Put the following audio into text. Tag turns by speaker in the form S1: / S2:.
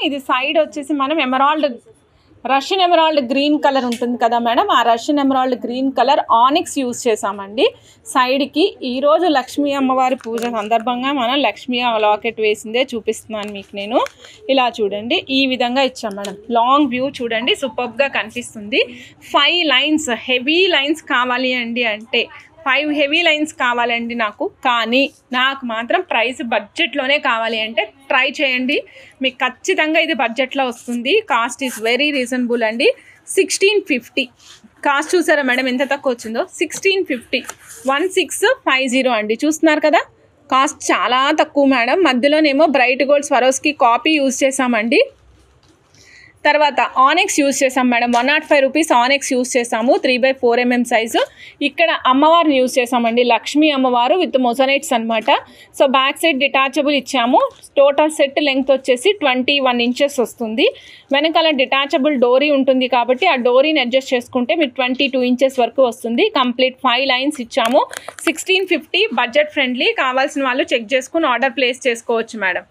S1: ఇది సైడ్ వచ్చేసి మనం emerald Russian emerald green colour ఉంటుంది కదా మేడం, ఆ Russian emerald green colour onyx use చేసామండి సైడ్కి. ఈరోజు లక్ష్మీ అమ్మవారి పూజ సందర్భంగా మనం లక్ష్మీ లాకెట్ వేసిందే చూపిస్తున్నాను మీకు నేను. ఇలా చూడండి, ఈ విధంగా ఇచ్చాం మేడం. లాంగ్ వ్యూ చూడండి, సూపర్గా కనిపిస్తుంది. 5 లైన్స్ హెవీ లైన్స్ కావాలి అండి అంటే 5 హెవీ లైన్స్ కావాలండి నాకు. కానీ నాకు మాత్రం ప్రైస్ బడ్జెట్లోనే కావాలి అంటే ట్రై చేయండి, మీకు ఖచ్చితంగా ఇది బడ్జెట్లో వస్తుంది. కాస్ట్ ఈజ్ వెరీ రీజనబుల్ అండి. 1650 కాస్ట్ చూసారా మేడం ఎంత తక్కువ వచ్చిందో. 1650 1650 అండి. చూస్తున్నారు కదా, కాస్ట్ చాలా తక్కువ మేడం. మధ్యలోనేమో bright gold Swarovski copy use చేసామండి. తర్వాత ఆనెక్స్ యూజ్ చేసాం మేడం, 105 రూపీస్ ఆనెక్స్ యూజ్ చేసాము, 3/4 mm సైజు. ఇక్కడ అమ్మవారిని యూజ్ చేసామండి, లక్ష్మీ అమ్మవారు విత్ మొజనైట్స్ అనమాట. సో బ్యాక్ సైడ్ డిటాచబుల్ ఇచ్చాము. టోటల్ సెట్ లెంగ్త్ వచ్చేసి 21 ఇంచెస్ వస్తుంది. వెనకాల డిటాచబుల్ డోరీ ఉంటుంది కాబట్టి ఆ డోరీని అడ్జస్ట్ చేసుకుంటే మీకు 22 ఇంచెస్ వరకు వస్తుంది. కంప్లీట్ 5 లైన్స్ ఇచ్చాము. 1650 బడ్జెట్ ఫ్రెండ్లీ. కావాల్సిన వాళ్ళు చెక్ చేసుకుని ఆర్డర్ ప్లేస్ చేసుకోవచ్చు మేడం.